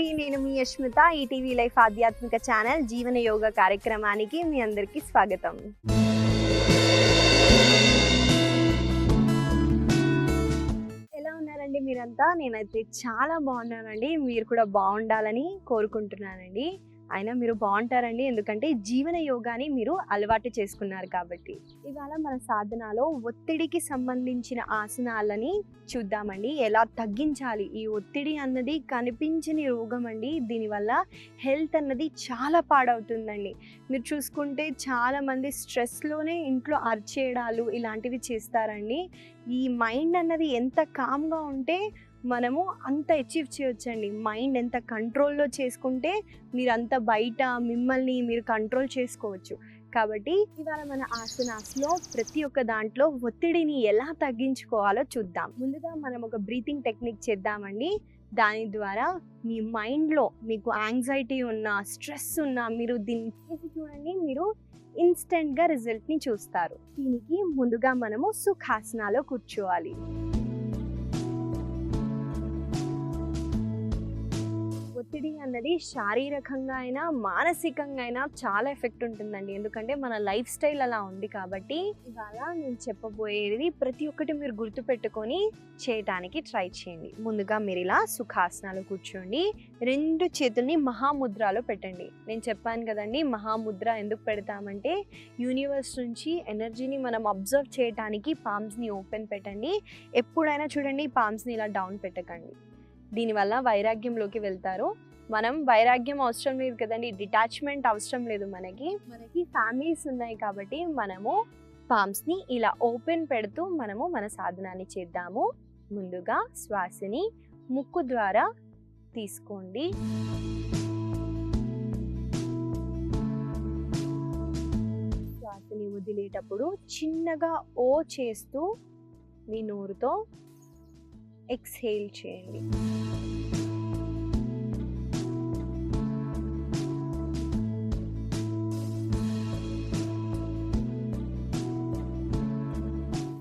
నేను మీ యష్మిత. ETV life ఆధ్యాత్మిక channel జీవన యోగ కార్యక్రమానికి మీ అందరికీ స్వాగతం. ఎలా ఉన్నారండి మీరంతా? నేనైతే చాలా బాగున్నానండి. మీరు కూడా బాగుండాలని కోరుకుంటున్నానండి. అయినా మీరు బాగుంటారండి, ఎందుకంటే జీవన యోగాని మీరు అలవాటు చేసుకున్నారు కాబట్టి. ఇవాళ మన సాధనలో ఒత్తిడికి సంబంధించిన ఆసనాలని చూద్దామండి. ఎలా తగ్గించాలి? ఈ ఒత్తిడి అన్నది కనిపించని రోగం అండి. దీనివల్ల హెల్త్ అన్నది చాలా పాడవుతుందండి. మీరు చూసుకుంటే చాలామంది స్ట్రెస్లోనే ఇంట్లో అరిచేయడాలు ఇలాంటివి చేస్తారండి. ఈ మైండ్ అన్నది ఎంత కామ్గా ఉంటే మనము అంత అచీవ్ చేయొచ్చండి. మైండ్ ఎంత కంట్రోల్లో చేసుకుంటే మీరంతా బయట మిమ్మల్ని మీరు కంట్రోల్ చేసుకోవచ్చు. కాబట్టి ఇవాళ మన ఆసనాస్లో ప్రతి ఒక్క దాంట్లో ఒత్తిడిని ఎలా తగ్గించుకోవాలో చూద్దాం. ముందుగా మనం ఒక బ్రీతింగ్ టెక్నిక్ చేద్దామండి. దాని ద్వారా మీ మైండ్లో మీకు యాంగ్జైటీ ఉన్నా, స్ట్రెస్ ఉన్నా మీరు దీన్ని చేసి చూడండి, మీరు ఇన్స్టెంట్గా రిజల్ట్ని చూస్తారు. దీనికి ముందుగా మనము సుఖాసనాలో కూర్చోవాలి. ఒత్తిడి అన్నది శారీరకంగా అయినా మానసికంగా అయినా చాలా ఎఫెక్ట్ ఉంటుందండి. ఎందుకంటే మన లైఫ్ స్టైల్ అలా ఉంది. కాబట్టి ఇవాళ నేను చెప్పబోయేది ప్రతి ఒక్కటి మీరు గుర్తుపెట్టుకొని చేయటానికి ట్రై చేయండి. ముందుగా మీరు ఇలా సుఖాసనాలు కూర్చోండి. 2 చేతుల్ని మహాముద్రలో పెట్టండి. నేను చెప్పాను కదండి, మహాముద్ర ఎందుకు పెడతామంటే యూనివర్స్ నుంచి ఎనర్జీని మనం అబ్జర్వ్ చేయడానికి పామ్స్ని ఓపెన్ పెట్టండి. ఎప్పుడైనా చూడండి, పామ్స్ని ఇలా డౌన్ పెట్టకండి. దీనివల్ల వైరాగ్యంలోకి వెళ్తారు. మనం వైరాగ్యం అవసరం లేదు కదండి, డిటాచ్మెంట్ అవసరం లేదు. మనకి ఫ్యామిలీస్ ఉన్నాయి కాబట్టి మనము పామ్స్ని ఇలా ఓపెన్ పెడుతూ మనము మన సాధనాన్ని చేద్దాము. ముందుగా శ్వాసని ముక్కు ద్వారా తీసుకోండి. శ్వాసని వదిలేటప్పుడు చిన్నగా ఓ చేస్తూ మీ నోరుతో ఎక్స్హేల్ చేయండి.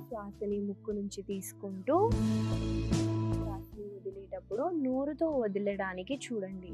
శ్వాసని ముక్కు నుంచి తీసుకుంటూ శ్వాసని వదిలేటప్పుడు నోరుతో వదిలేయడానికి చూడండి.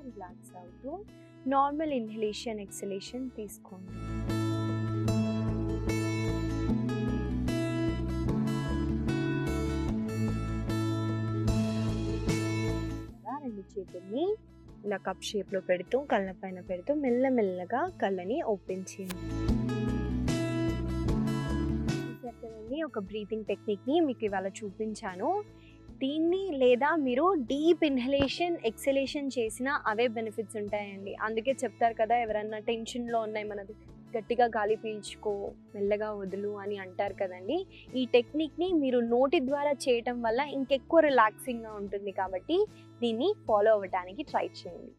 రిలాక్స్ అవుతూ నార్మల్ ఇన్హలేషన్ ఎక్సలేషన్ తీసుకోండి. రెండు చేతుల్ని ఇలా కప్ షేప్లో పెడుతూ కళ్ళ పైన పెడుతూ మెల్లమెల్లగా కళ్ళని ఓపెన్ చేయండి. ఒక బ్రీతింగ్ టెక్నిక్ని మీకు ఇవాళ చూపించాను. దీన్ని లేదా మీరు డీప్ ఇన్హలేషన్ ఎక్సలేషన్ చేసినా అవే బెనిఫిట్స్ ఉంటాయండి. అందుకే చెప్తారు కదా, ఎవరన్నా టెన్షన్లో ఉన్నాయి మనది గట్టిగా గాలి పీల్చుకో, మెల్లగా వదులు అని అంటారు కదండి. ఈ టెక్నిక్ని మీరు నోటి ద్వారా చేయటం వల్ల ఇంకెక్కువ రిలాక్సింగ్గా ఉంటుంది. కాబట్టి దీన్ని ఫాలో అవ్వడానికి ట్రై చేయండి.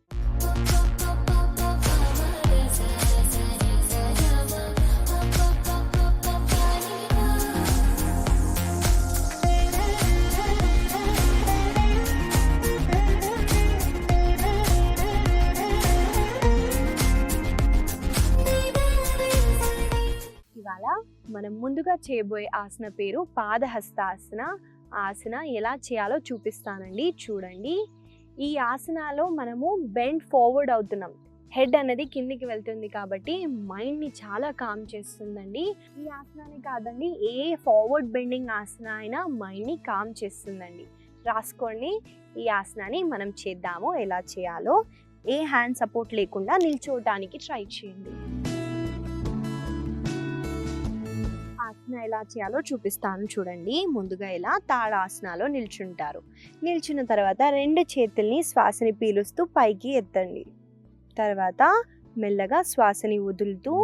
మనం ముందుగా చేయబోయే ఆసన పేరు పాదహస్తాసన. ఆసన ఎలా చేయాలో చూపిస్తానండి, చూడండి. ఈ ఆసనాలో మనము బెండ్ ఫార్వర్డ్ అవుతున్నాం. హెడ్ అనేది కిందికి వెళ్తుంది కాబట్టి మైండ్ని చాలా కామ్ చేస్తుందండి. ఈ ఆసనాన్ని కాదండి, ఏ ఫార్వర్డ్ బెండింగ్ ఆసన అయినా మైండ్ని కామ్ చేస్తుందండి. రాసుకోండి. ఈ ఆసనాన్ని మనం చేద్దాము. ఎలా చేయాలో, ఏ హ్యాండ్ సపోర్ట్ లేకుండా నిల్చోవటానికి ట్రై చేయండి. ఆసన ఎలా చేయాలో చూపిస్తాను చూడండి. ముందుగా ఇలా తాడాసనాలో నిల్చుంటారు. నిల్చున్న తర్వాత 2 చేతుల్ని శ్వాసని పీలుస్తూ పైకి ఎత్తండి. తర్వాత మెల్లగా శ్వాసని వదులుతూ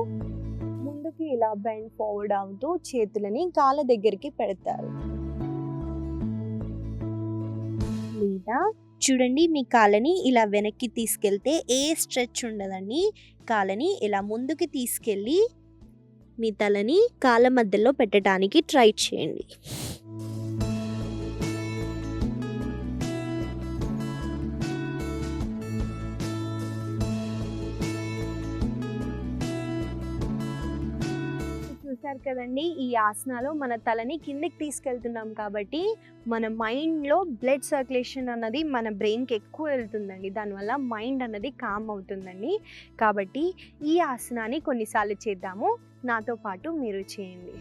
ముందుకి ఇలా బెండ్ ఫార్వర్డ్ అవుతూ చేతులని కాళ్ళ దగ్గరికి పెడతారు. లేదా చూడండి, మీ కాళ్ళని ఇలా వెనక్కి తీసుకెళ్తే ఏ స్ట్రెచ్ ఉండదండి. కాళ్ళని ఇలా ముందుకి తీసుకెళ్ళి మీ తలని కాళ్ళ మధ్యలో పెట్టడానికి ట్రై చేయండి. చూసారు కదండి, ఈ ఆసనాలో మన తలని కిందకి తీసుకెళ్తున్నాం కాబట్టి మన మైండ్లో బ్లడ్ సర్క్యులేషన్ అన్నది మన బ్రెయిన్కి ఎక్కువ వెళ్తుందండి. దానివల్ల మైండ్ అన్నది కామ్ అవుతుందండి. కాబట్టి ఈ ఆసనాన్ని కొన్నిసార్లు చేద్దాము. నాతో పాటు మీరు చేయండి.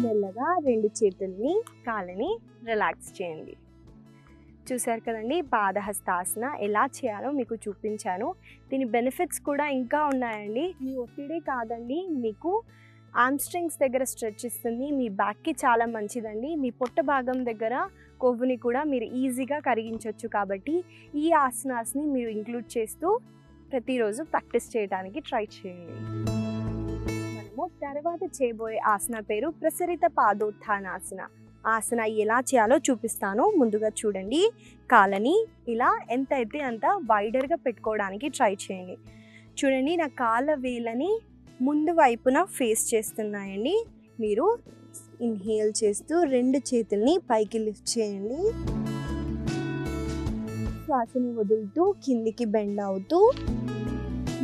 మెల్లగా 2 చేతుల్ని కాళ్ళని రిలాక్స్ చేయండి. చూసారు కదండి, పాదహస్తాసన ఎలా చేయాలో మీకు చూపించాను. దీని బెనిఫిట్స్ కూడా ఇంకా ఉన్నాయండి. మీ ఒత్తిడే కాదండి, మీకు ఆర్మ్స్ట్రింగ్స్ దగ్గర స్ట్రెచ్ ఇస్తుంది. మీ బ్యాక్కి చాలా మంచిదండి. మీ పొట్ట భాగం దగ్గర కొవ్వుని కూడా మీరు ఈజీగా కరిగించవచ్చు. కాబట్టి ఈ ఆసనాస్ని మీరు ఇంక్లూడ్ చేస్తూ ప్రతిరోజు ప్రాక్టీస్ చేయడానికి ట్రై చేయండి. మనము తర్వాత చేయబోయే ఆసన పేరు ప్రసరిత పాదోత్థానాసన. ఆసన ఎలా చేయాలో చూపిస్తాను. ముందుగా చూడండి, కాళ్ళని ఇలా ఎంత అయితే అంత వైడర్గా పెట్టుకోవడానికి ట్రై చేయండి. చూడండి, నా కాళ్ళ వేళ్ళని ముందు వైపున ఫేస్ చేస్తున్నాయండి. మీరు ఇన్హేల్ చేస్తూ 2 చేతుల్ని పైకి లిఫ్ట్ చేయండి. శ్వాసని వదులుతూ కిందికి బెండ్ అవుతూ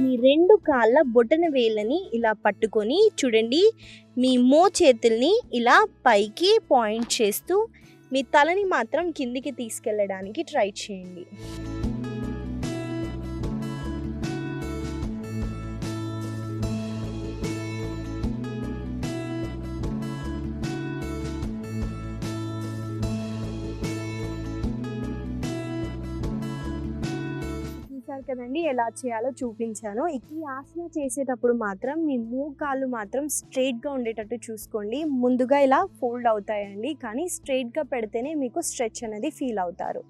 మీ 2 కాళ్ళ బొటన వేళ్ళని ఇలా పట్టుకొని చూడండి, మీ చేతుల్ని ఇలా పైకి పాయింట్ చేస్తూ మీ తలని మాత్రం కిందికి తీసుకెళ్ళడానికి ట్రై చేయండి. చూసారు కదండి, ఎలా చేయాలో చూపించాను. ఈ ఆసన చేసేటప్పుడు మాత్రం మీ కాళ్ళు మాత్రం స్ట్రైట్గా ఉండేటట్టు చూసుకోండి. ముందుగా ఇలా ఫోల్డ్ అవుతాయండి, కానీ స్ట్రైట్గా పెడితేనే మీకు స్ట్రెచ్ అనేది ఫీల్ అవుతారు.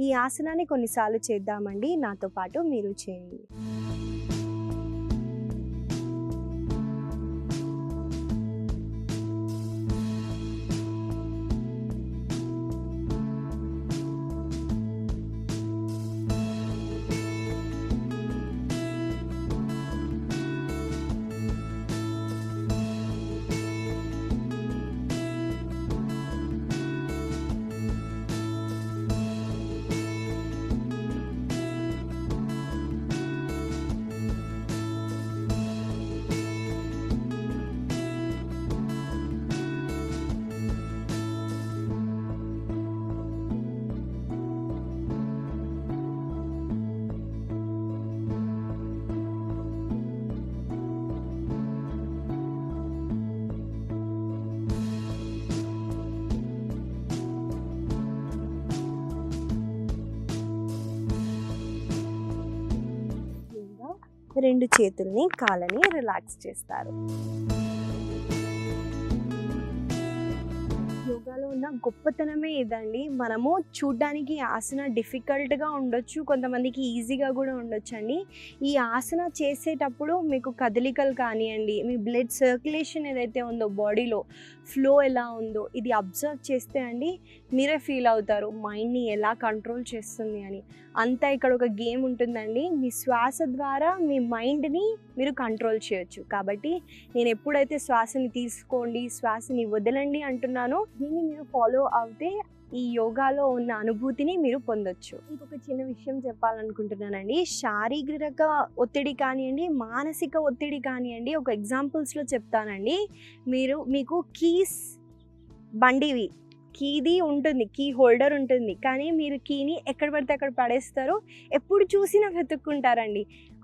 ఈ ఆసనాన్ని కొన్నిసార్లు చేద్దామండి. నాతో పాటు మీరు చేయండి. రెండు చేతుల్ని కాళ్ళని రిలాక్స్ చేస్తారు. యోగాలో ఉన్న గొప్పతనమే ఇదండి. మనము చూడ్డానికి ఆసన డిఫికల్ట్‌గా ఉండొచ్చు. కొంతమందికి ఈజీగా కూడా ఉండొచ్చండి. ఈ ఆసన చేసేటప్పుడు మీకు కదలికలు కానియండి, మీ బ్లడ్ సర్క్యులేషన్ ఏదైతే ఉందో బాడీలో ఫ్లో ఎలా ఉందో ఇది అబ్జర్వ్ చేస్తే అండి మీరే ఫీల్ అవుతారు మైండ్‌ని ఎలా కంట్రోల్ చేస్తుంది అని. అంతా ఇక్కడ ఒక గేమ్ ఉంటుందండి. మీ శ్వాస ద్వారా మీ మైండ్‌ని మీరు కంట్రోల్ చేయొచ్చు. కాబట్టి నేను ఎప్పుడైతే శ్వాసని తీసుకోండి, శ్వాసని వదలండి అంటున్నానో దీన్ని మీరు ఫాలో అవుతే ఈ యోగాలో ఉన్న అనుభూతిని మీరు పొందొచ్చు. ఇంకొక చిన్న విషయం చెప్పాలనుకుంటున్నానండి. శారీరక ఒత్తిడి కానియండి, మానసిక ఒత్తిడి కానియండి, ఒక ఎగ్జాంపుల్స్‌లో చెప్తానండి. మీకు కీస్ బండివి కీది ఉంటుంది, కీ హోల్డర్ ఉంటుంది. కానీ మీరు కీని ఎక్కడ పడితే అక్కడ పడేస్తారు. ఎప్పుడు చూసినా వెతుక్కుంటారండి.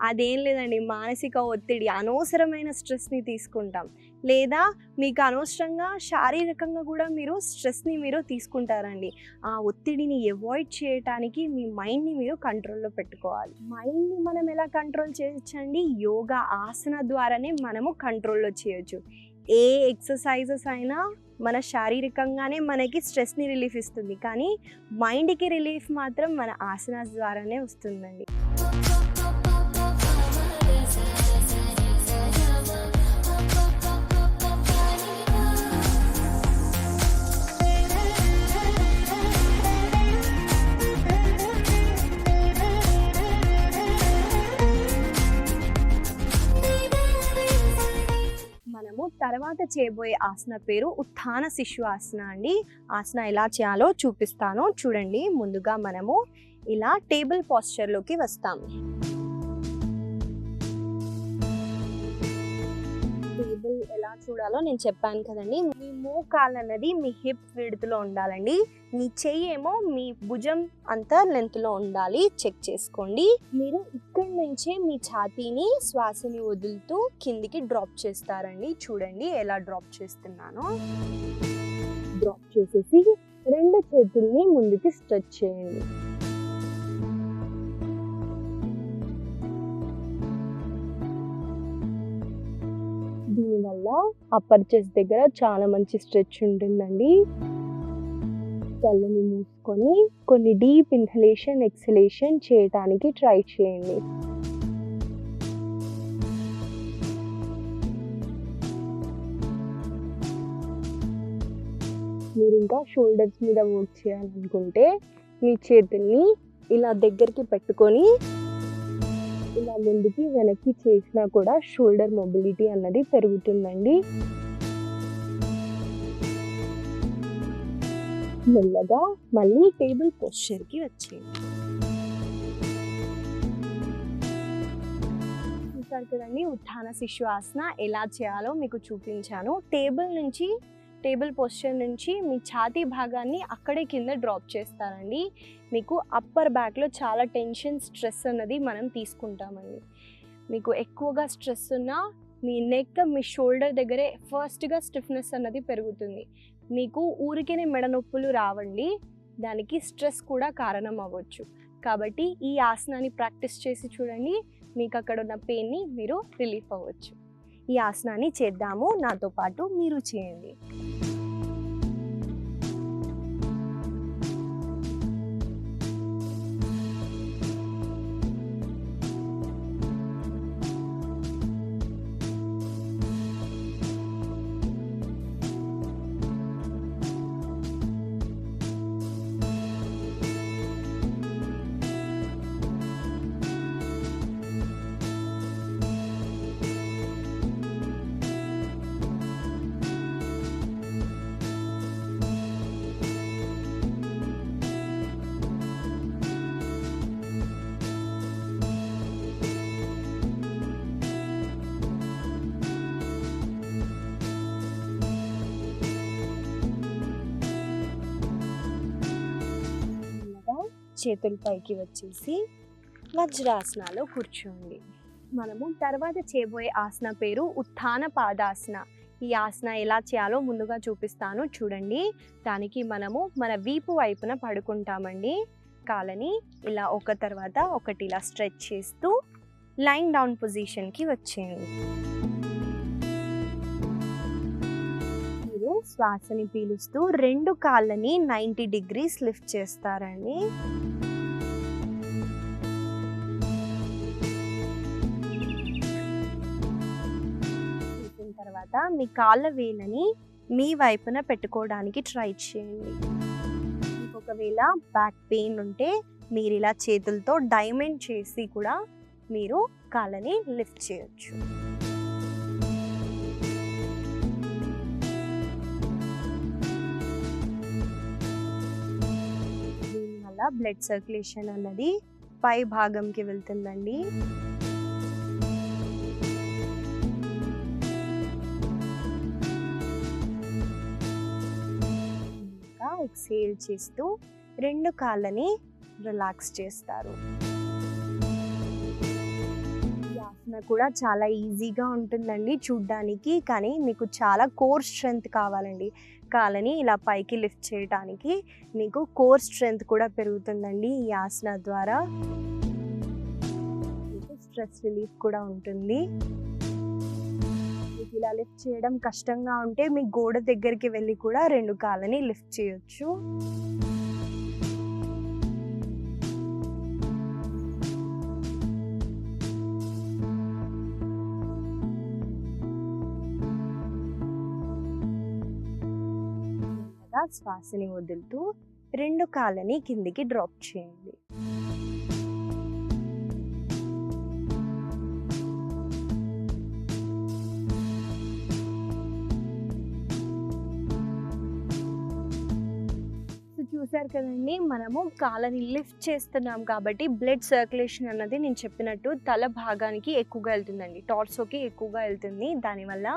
అదేం లేదండి, మానసిక ఒత్తిడి, అనవసరమైన స్ట్రెస్ని తీసుకుంటాం. లేదా మీకు అనవసరంగా శారీరకంగా కూడా మీరు స్ట్రెస్ని మీరు తీసుకుంటారండి. ఆ ఒత్తిడిని అవాయిడ్ చేయటానికి మీ మైండ్ని మీరు కంట్రోల్లో పెట్టుకోవాలి. మైండ్ని మనం ఎలా కంట్రోల్ చేయొచ్చండి? యోగా ఆసన ద్వారానే మనము కంట్రోల్లో చేయొచ్చు. ఏ ఎక్సర్సైజెస్ అయినా మన శారీరకంగానే మనకి స్ట్రెస్ని రిలీఫ్ ఇస్తుంది, కానీ మైండ్కి రిలీఫ్ మాత్రం మన ఆసనాస్ ద్వారానే వస్తుందండి. మనము తర్వాత చేయబోయే ఆసన పేరు ఉత్థాన శిశు ఆసన అండి. ఆసన ఎలా చేయాలో చూపిస్తాను చూడండి. ముందుగా మనము ఇలా టేబుల్ పోస్చర్లోకి వస్తాము. టేబుల్ ఎలా చూడాలో నేను చెప్పాను కదండి. మీ మోకాలు అన్నది మీ హిప్ విడ్త్లో ఉండాలండి. మీ చెయ్యి ఏమో మీ భుజం అంతా లెంత్లో ఉండాలి. చెక్ చేసుకోండి. మీరు ఇక్కడి నుంచే మీ ఛాతీని శ్వాసని వదులుతూ కిందికి డ్రాప్ చేస్తారండి. చూడండి ఎలా డ్రాప్ చేస్తున్నానో. డ్రాప్ చేసేసి రెండు చేతుల్ని ముందుకి స్ట్రెచ్ చేయండి. దీనివల్ల అప్పర్ చెస్ట్ దగ్గర చాలా మంచి స్ట్రెచ్ ఉంటుందండి. కళ్ళని మూసుకొని కొన్ని డీప్ ఇన్హలేషన్ ఎక్సలేషన్ చేయడానికి ట్రై చేయండి. మీరు ఇంకా షోల్డర్స్ మీద వర్క్ చేయాలనుకుంటే మీ చేతుల్ని ఇలా దగ్గరికి పెట్టుకొని ఇలా ముందుకి వెనక్కి చేసినా కూడా షోల్డర్ మొబిలిటీ అన్నది పెరుగుతుందండి. మెల్లగా మళ్ళీ టేబుల్ పోస్చర్కి వచ్చేయండి. చూసారు కదండి, ఉత్థాన శిశు ఆసన ఎలా చేయాలో మీకు చూపించాను. టేబుల్ పోస్చర్ నుంచి మీ ఛాతీ భాగాన్ని అక్కడే కింద డ్రాప్ చేస్తారండి. మీకు అప్పర్ బ్యాక్లో చాలా టెన్షన్ స్ట్రెస్ అన్నది మనం తీసుకుంటామండి. మీకు ఎక్కువగా స్ట్రెస్ ఉన్నా మీ నెక్ మీ షోల్డర్ దగ్గరే ఫస్ట్గా స్టిఫ్నెస్ అన్నది పెరుగుతుంది. మీకు ఊరికేనే మెడ నొప్పులు రావండి, దానికి స్ట్రెస్ కూడా కారణం అవ్వచ్చు. కాబట్టి ఈ ఆసనాన్ని ప్రాక్టీస్ చేసి చూడండి, మీకు అక్కడ ఉన్న పెయిన్ని మీరు రిలీఫ్ అవ్వచ్చు. ఈ ఆసనాన్ని చేద్దాము, నాతో పాటు మీరు చేయండి. చేతులు పైకి వచ్చేసి వజ్రాసనాలో కూర్చోండి. మనము తర్వాత చేయబోయే ఆసన పేరు ఉత్థాన పాదాసన. ఈ ఆసన ఎలా చేయాలో ముందుగా చూపిస్తాను చూడండి. దానికి మనము మన వీపు వైపున పడుకుంటామండి. కాళ్ళని ఇలా ఒక తర్వాత ఒకటి ఇలా స్ట్రెచ్ చేస్తూ లైయింగ్ డౌన్ పొజిషన్‌కి వచ్చేయండి. మీరు శ్వాసని పీలుస్తూ 2 కాళ్ళని 90 డిగ్రీస్ లిఫ్ట్ చేస్తారండి. చేసిన తర్వాత మీ కాళ్ళ వేళ్ళని మీ వైపున పెట్టుకోవడానికి ట్రై చేయండి. మీకు ఒకవేళ బ్యాక్ పెయిన్ ఉంటే మీరు ఇలా చేతులతో డైమండ్ చేసి కూడా మీరు కాళ్ళని లిఫ్ట్ చేయొచ్చు. దీనివల్ల బ్లడ్ సర్క్యులేషన్ అన్నది పై భాగంకి వెళ్తుందండి. ఇంకా ఎక్సేల్ చేస్తూ 2 కాళ్ళని రిలాక్స్ చేస్తారు. ఈ ఆసన కూడా చాలా ఈజీగా ఉంటుందండి చూడ్డానికి, కానీ మీకు చాలా కోర్ స్ట్రెంగ్త్ కావాలండి. కాళ్ళని ఇలా పైకి లిఫ్ట్ చేయడానికి మీకు కోర్ స్ట్రెంగ్త్ కూడా పెరుగుతుందండి ఈ ఆసన ద్వారా. మీకు స్ట్రెస్ రిలీఫ్ కూడా ఉంటుంది. మీకు ఇలా లిఫ్ట్ చేయడం కష్టంగా ఉంటే మీ గోడ దగ్గరికి వెళ్ళి కూడా 2 కాళ్ళని లిఫ్ట్ చేయొచ్చు. శ్వాసని వదులుతూ 2 కాళ్ళని కిందికి డ్రాప్ చేయండి. చూసారు కదండి, మనము కాళ్ళని లిఫ్ట్ చేస్తున్నాం కాబట్టి బ్లడ్ సర్క్యులేషన్ అన్నది నేను చెప్పినట్టు తల భాగానికి ఎక్కువగా వెళ్తుందండి, టార్సోకి ఎక్కువగా వెళ్తుంది. దానివల్ల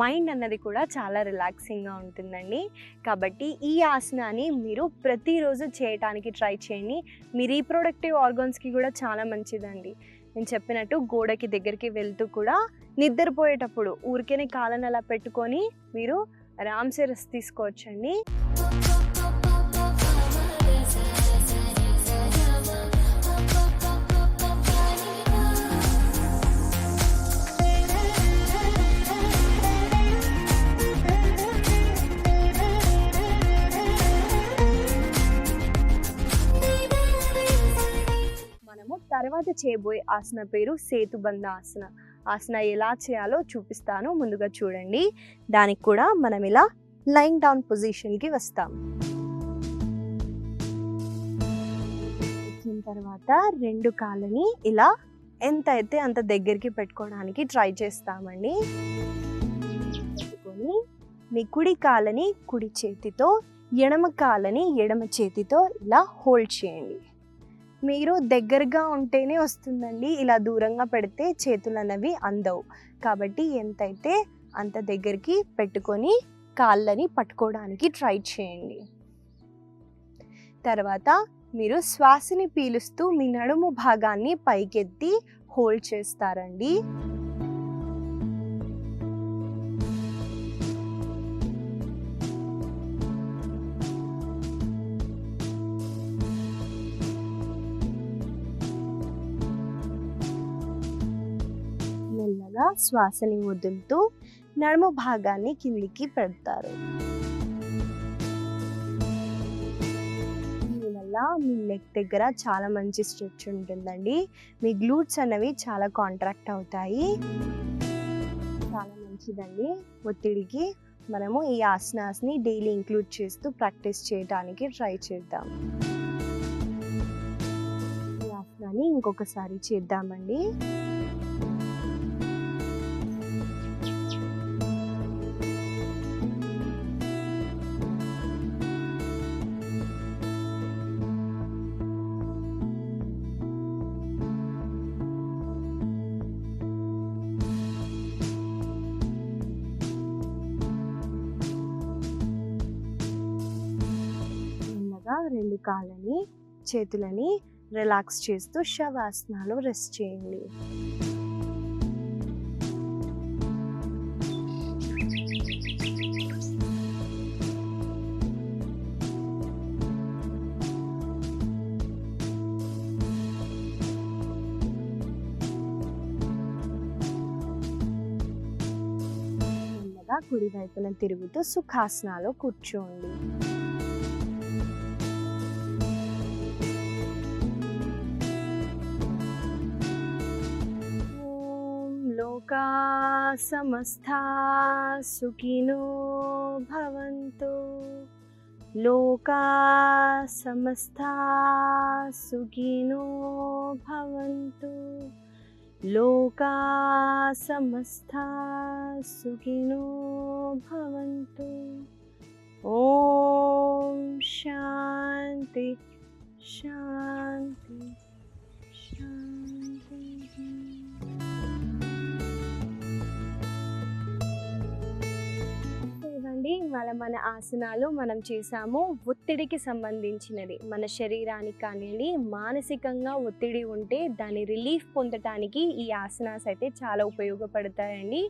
మైండ్ అన్నది కూడా చాలా రిలాక్సింగ్గా ఉంటుందండి. కాబట్టి ఈ ఆసనాన్ని మీరు ప్రతిరోజు చేయడానికి ట్రై చేయండి. మీ రీప్రొడక్టివ్ ఆర్గాన్స్కి కూడా చాలా మంచిదండి. నేను చెప్పినట్టు గోడకి దగ్గరికి వెళ్తూ కూడా నిద్రపోయేటప్పుడు ఊరికేనే కాళ్ళని అలా పెట్టుకొని మీరు ఆరామ్సే రెస్ట్ తీసుకోవచ్చండి. తర్వాత చేయబోయే ఆసన పేరు సేతుబంధ ఆసన. ఆసన ఎలా చేయాలో చూపిస్తాను, ముందుగా చూడండి. దానికి కూడా మనం ఇలా లైయింగ్ డౌన్ పొజిషన్కి వస్తాం. వచ్చిన తర్వాత 2 కాళ్ళని ఇలా ఎంత అయితే అంత దగ్గరికి పెట్టుకోవడానికి ట్రై చేస్తామండి. పెట్టుకొని మీ కుడి కాళ్ళని కుడి చేతితో, ఎడమ కాళ్ళని ఎడమ చేతితో ఇలా హోల్డ్ చేయండి. మీరు దగ్గరగా ఉంటేనే వస్తుందండి, ఇలా దూరంగా పెడితే చేతులు అనేవి అందవు. కాబట్టి ఎంతైతే అంత దగ్గరికి పెట్టుకొని కాళ్ళని పట్టుకోవడానికి ట్రై చేయండి. తర్వాత మీరు శ్వాసని పీలుస్తూ మీ నడుము భాగాన్ని పైకెత్తి హోల్డ్ చేస్తారండి. మెల్లగా శ్వాసని వదులుతూ నడుము భాగాన్ని కిందికి పెడతారు. దీనివల్ల మీ నెక్ దగ్గర చాలా మంచి స్ట్రెచ్ ఉంటుందండి. మీ గ్లూట్స్ అనేవి చాలా కాంట్రాక్ట్ అవుతాయి. చాలా మంచిదండి ఒత్తిడికి. మనము ఈ ఆసనాస్ని డైలీ ఇంక్లూడ్ చేస్తూ ప్రాక్టీస్ చేయడానికి ట్రై చేద్దాం. ఈ ఆసనాన్ని ఇంకొకసారి చేద్దామండి. మెల్లగా 2 కాళ్ళని చేతులని రిలాక్స్ చేస్తూ శవాసనాలో రెస్ట్ చేయండి. తర్వాత కుడి వైపున తిరుగుతూ సుఖాసనాలో కూర్చోండి. లోకా సమస్తా సుఖినో భవంతు. లోకా సమస్తా సుఖినో భవంతు. లోకా సమస్తా సుఖినో భవంతు. ఓం శాంతి శాంతి శాంతి. ఇవ్వండి మన ఆసనాలు మనం చేసాము. ఒత్తిడికి సంబంధించినది మన శరీరానికి కానివ్వండి, మానసికంగా ఒత్తిడి ఉంటే దాన్ని రిలీఫ్ పొందటానికి ఈ ఆసనాస్ అయితే చాలా ఉపయోగపడతాయండి.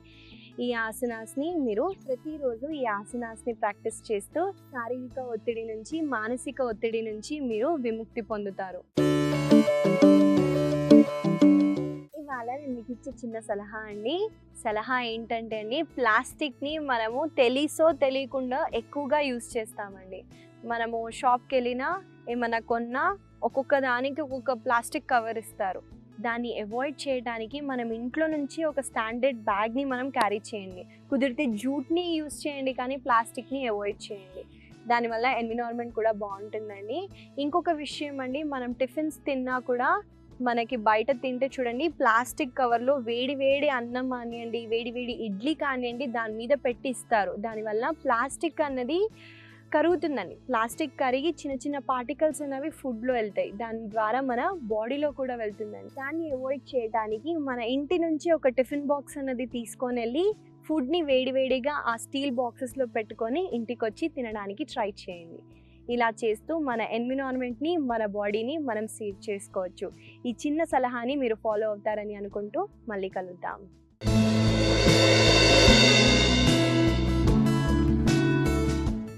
ఈ ఆసనాస్ని మీరు ప్రతిరోజు ఈ ఆసనాస్ని ప్రాక్టీస్ చేస్తూ శారీరక ఒత్తిడి నుంచి, మానసిక ఒత్తిడి నుంచి మీరు విముక్తి పొందుతారు. ఇవాళ నేను మీకు ఇచ్చే చిన్న సలహా అండి. సలహా ఏంటంటే అండి, ప్లాస్టిక్ని మనము తెలిసో తెలియకుండా ఎక్కువగా యూస్ చేస్తామండి. మనము షాప్కి వెళ్ళినా ఏమన్నా కొన్నా ఒక్కొక్క దానికి ఒక్కొక్క ప్లాస్టిక్ కవర్ ఇస్తారు. దాన్ని అవాయిడ్ చేయడానికి మనం ఇంట్లో నుంచి ఒక స్టాండర్డ్ బ్యాగ్ని మనం క్యారీ చేయండి. కుదిరితే జూట్ని యూస్ చేయండి, కానీ ప్లాస్టిక్ని అవాయిడ్ చేయండి. దానివల్ల ఎన్విరాన్మెంట్ కూడా బాగుంటుందండి. ఇంకొక విషయం అండి, మనం టిఫిన్స్ తిన్నా కూడా మనకి బయట తింటే చూడండి, ప్లాస్టిక్ కవర్లో వేడి వేడి అన్నం కానివ్వండి, వేడి వేడి ఇడ్లీ కానివ్వండి, దాని మీద పెట్టి ఇస్తారు. దానివల్ల ప్లాస్టిక్ అన్నది కరుగుతుందండి. ప్లాస్టిక్ కరిగి చిన్న చిన్న పార్టికల్స్ అనేవి ఫుడ్లో వెళ్తాయి. దాని ద్వారా మన బాడీలో కూడా వెళ్తుందండి. దాన్ని అవాయిడ్ చేయడానికి మన ఇంటి నుంచి ఒక టిఫిన్ బాక్స్ అన్నది తీసుకొని వెళ్ళి ఫుడ్ని వేడివేడిగా ఆ స్టీల్ బాక్సెస్లో పెట్టుకొని ఇంటికి వచ్చి తినడానికి ట్రై చేయండి. ఇలా చేస్తూ మన ఎన్విరాన్మెంట్ని, మన బాడీని మనం సేవ్ చేసుకోవచ్చు. ఈ చిన్న సలహాని మీరు ఫాలో అవుతారని అనుకుంటూ మళ్ళీ కలుద్దాం.